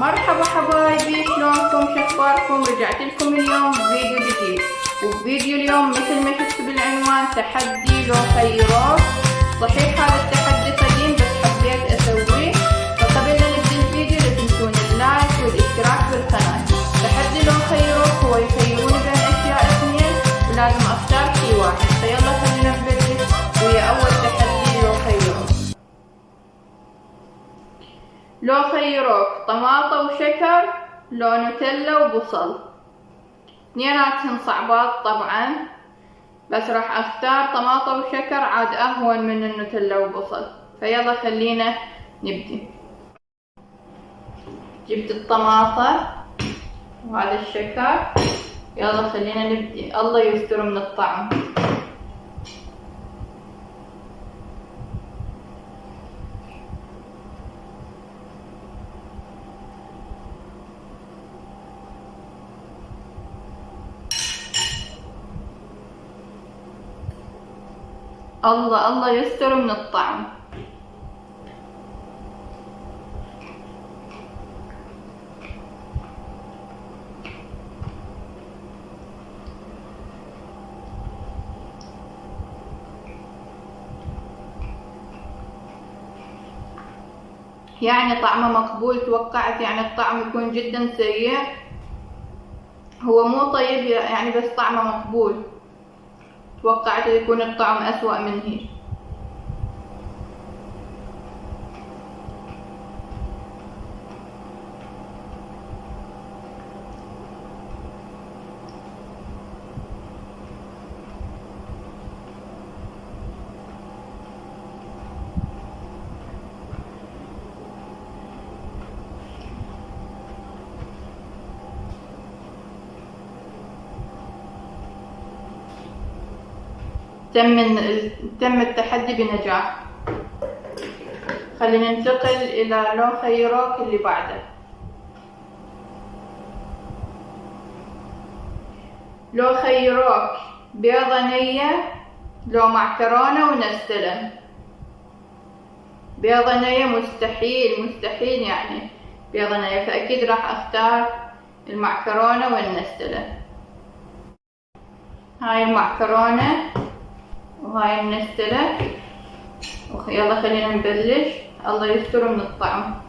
مرحبا حبايبي، شلونكم؟ شخباركم؟ رجعت لكم اليوم بفيديو جديد. وبفيديو اليوم مثل ما شفتوا بالعنوان تحدي لو خيروك. صحيح هذا التحدي قديم بس حبيت اسويه. فقبل لا نبدأ الفيديو لا تنسون اللايك والاشتراك بالقناة. تحدي لو خيروك هو يخيروني بين اشياء اثنين ولازم اختار شي واحد. فيلا خلينا نبلش ويا اول تحدي لو خيروك. لو خيروك طماطة وشكر لو نوتيلا وبصل. اثنيناتهم صعبات طبعا، بس راح اختار طماطة وشكر، عاد اهون من النوتيلا وبصل. فيلا خلينا نبدي. جبت الطماطة وهذا الشكر، يلا خلينا نبدي. الله يستر من الطعم. الله يستر من الطعم. يعني طعمه مقبول. توقعت يعني الطعم يكون جدا سيء. هو مو طيب يعني، بس طعمه مقبول. توقعت يكون الطعم أسوأ من هيك. تم التحدي بنجاح. خلينا ننتقل إلى لو خيروك اللي بعده. لو خيروك بيضة نية لو معكرونة ونستلة. بيضة نية مستحيل يعني بيضة نية، فأكيد راح أختار المعكرونة والنستلة. هاي المعكرونة وهاي النستلة. يلا خلينا نبلش. الله يستر من الطعم.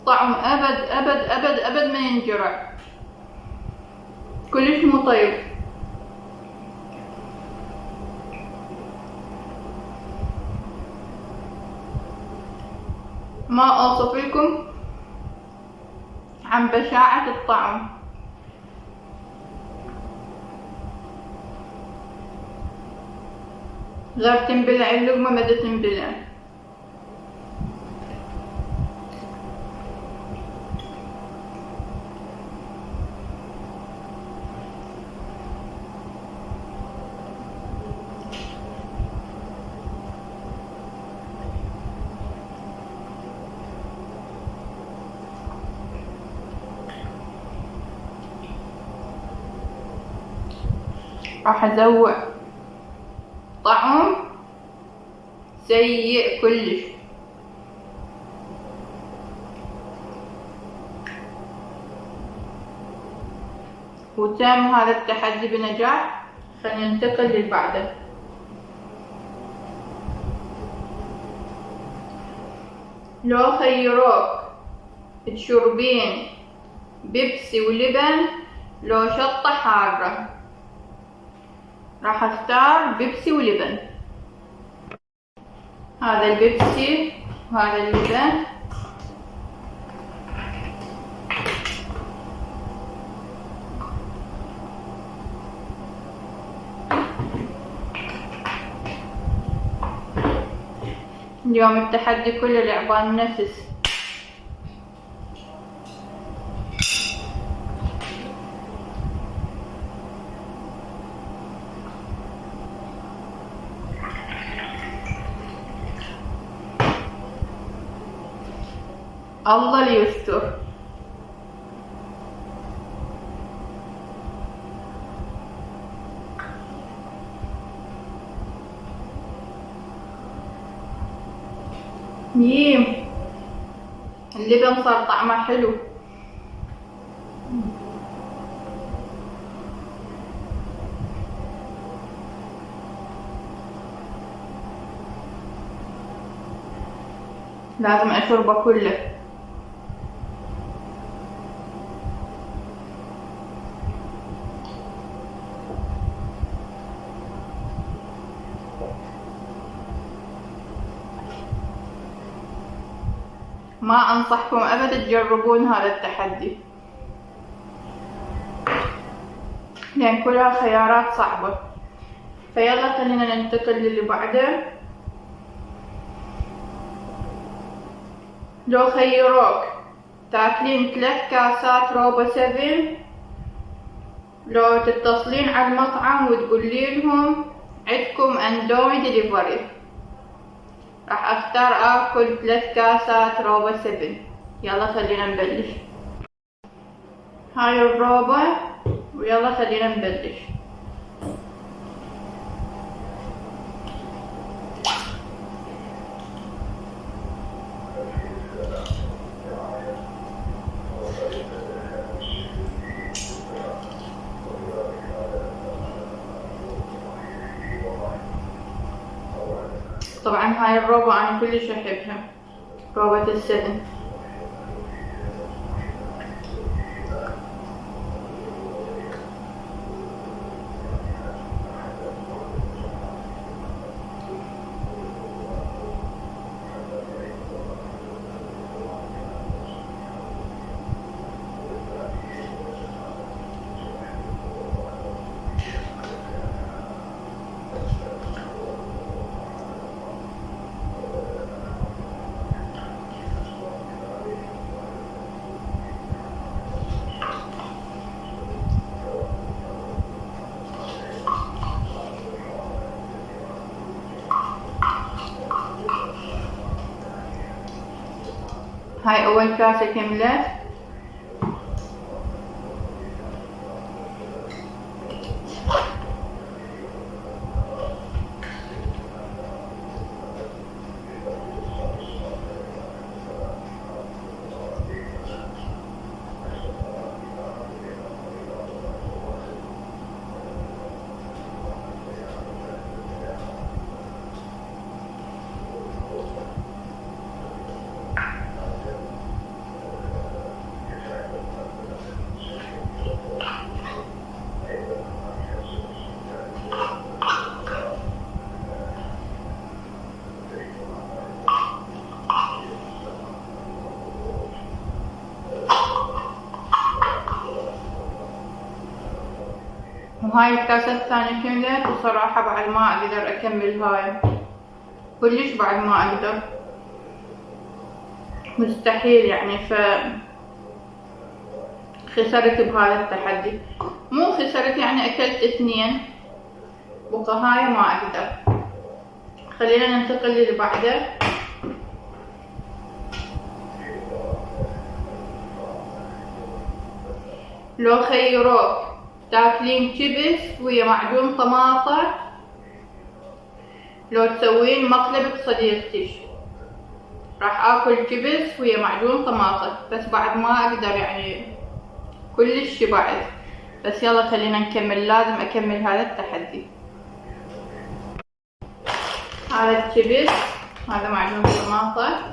طعم أبد ما ينجرع. كلش مو طيب. ما أوصف لكم عن بشاعة الطعم. غير تنبلع اللقمة ما تنبلع. راح أزوق. طعم سيء كلش. وتم هذا التحدي بنجاح. خلينا ننتقل للبعده. لو خيروك تشربين بيبسي ولبن لو شطة حارة. راح اختار بيبسي ولبن. هذا البيبسي وهذا اللبن. اليوم التحدي كله لعبان نفس. الله ليستر. ييم اللبن صار طعمه حلو. لازم اشربه كله. ما انصحكم ابدا تجربون هذا التحدي لان كلها خيارات صعبة. فيلا خلينا ننتقل للي بعده. لو خيروك تاكلين 3 كاسات روبا 7 لو تتصلين على المطعم وتقولي لهم عندكم اندومي ديليفري، راح اختار اكل 3 كاسات روبا 7. يلا خلينا نبلش. هاي الروبا ويلا خلينا نبلش. طبعا هاي الروبا انا كلش احبها، روبة السبن. هاي اول كاسة كملت. وهاي الكاسة الثانية كملت، وصراحة بعد ما اقدر اكمل هاي، كلش بعد ما اقدر، مستحيل يعني. خسرت بهذا التحدي، مو خسرت يعني اكلت 2 بقى هاي ما اقدر. خلينا ننتقل للي بعده. لو خيروك تاكلين شيبس ويا معجون طماطة لو تسوين مقلب بصديقتش، راح اكل شيبس ويا معجون طماطة، بس بعد ما اقدر يعني كلش شبعت. بس يلا خلينا نكمل، لازم اكمل هذا التحدي. هذا الشيبس، هذا معجون طماطة.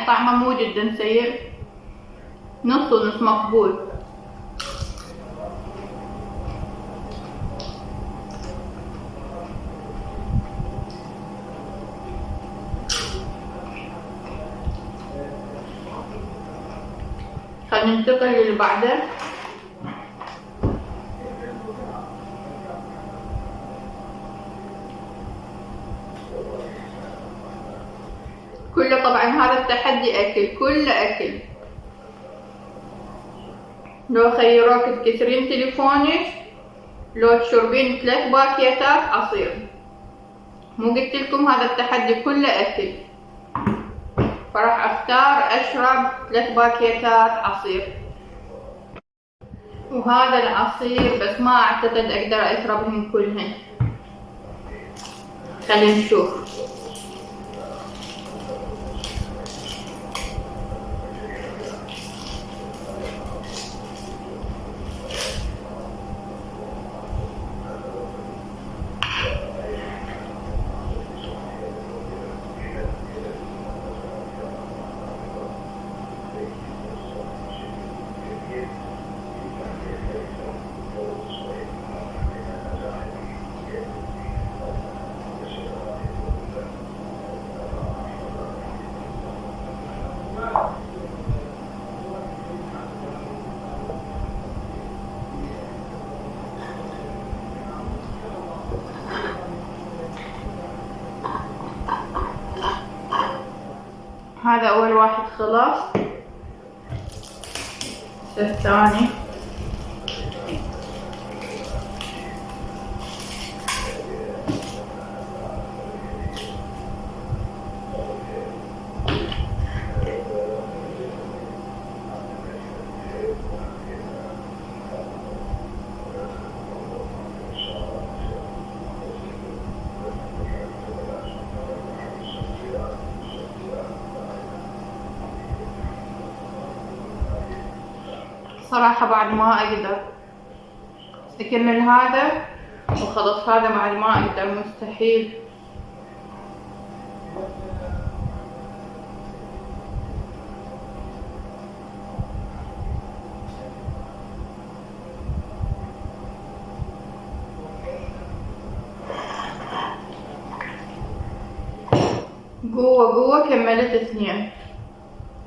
يعني طعمه مو جدا سيء، نص ونص مقبول. خلينا ننتقل للي بعده. كله طبعا هذا التحدي اكل، كله اكل. لو خيروك تكسرين تليفونك لو تشربين 3 باكيتات عصير. مو قلت لكم هذا التحدي كله اكل، فراح اختار اشرب 3 باكيتات عصير. وهذا العصير بس ما اعتقد اقدر اشربهم كلهن، خلينا نشوف. هذا اول واحد خلاص، الثاني. صراحة بعد ما اقدر اكمل هذا وخلص، هذا بعد ما اقدر، مستحيل. قوة كملت 2،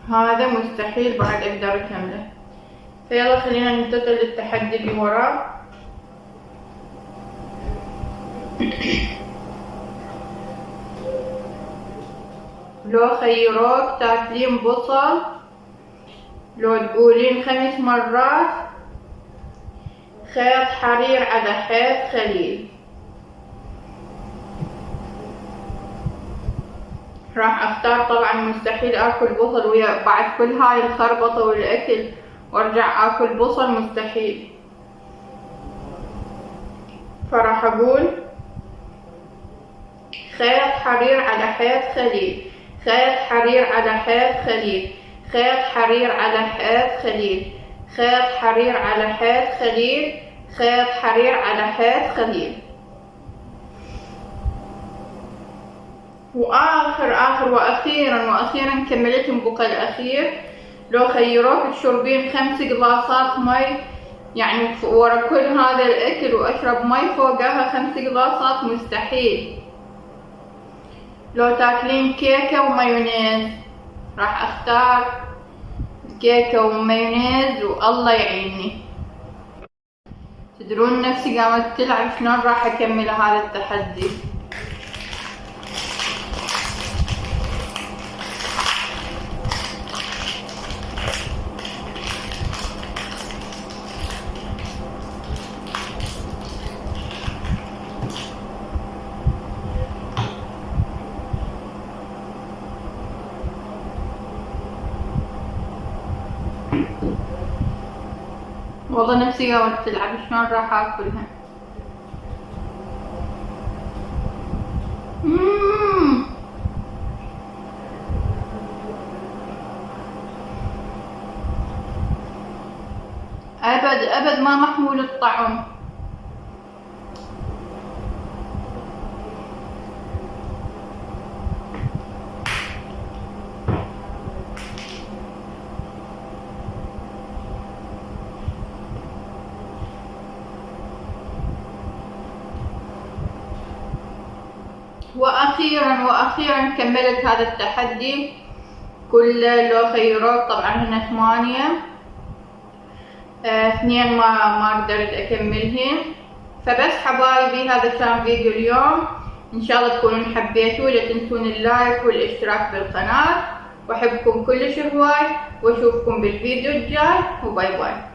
هذا مستحيل بعد اقدر اكمله. فيلا خلينا ننتقل للتحدي اللي وراه. لو خيروك تاكلين بصل لو تقولين 5 مرات خيط حرير على حيط خليل. راح اختار طبعا، مستحيل اكل بصل ويا بعد كل هاي الخربطة والاكل وارجع اكل بصل، مستحيل. فراح اقول خيط حرير على حيط خليل، خيط حرير على حيط خليل، خيط حرير على حيط خليل، خيط حرير على حيط خليل، خيط حرير على حيط خليل. واخر واخيرا كملت بقى الاخير. لو خيروك تشربين 5 قلاصات مي، يعني ورا كل هذا الاكل واشرب مي فوقها 5 قلاصات، مستحيل. لو تاكلين كيكة ومايونيز، راح اختار كيكة ومايونيز والله يعيني. تدرون نفسي قامت تلعب شلون راح اكمل هذا التحدي. والله نفسي قامت تلعب شلون راح اكلها. ابد ما محمول الطعم. وأخيرا كملت هذا التحدي كله لو خيروك. طبعا هنا 8 2 ما قدرت أكملهن. فبس حبايبي هذا كان فيديو اليوم، إن شاء الله تكونون حبيتوه. لا تنسون اللايك والاشتراك بالقناة، وأحبكم كلش هواي، وأشوفكم بالفيديو الجاي، وباي باي.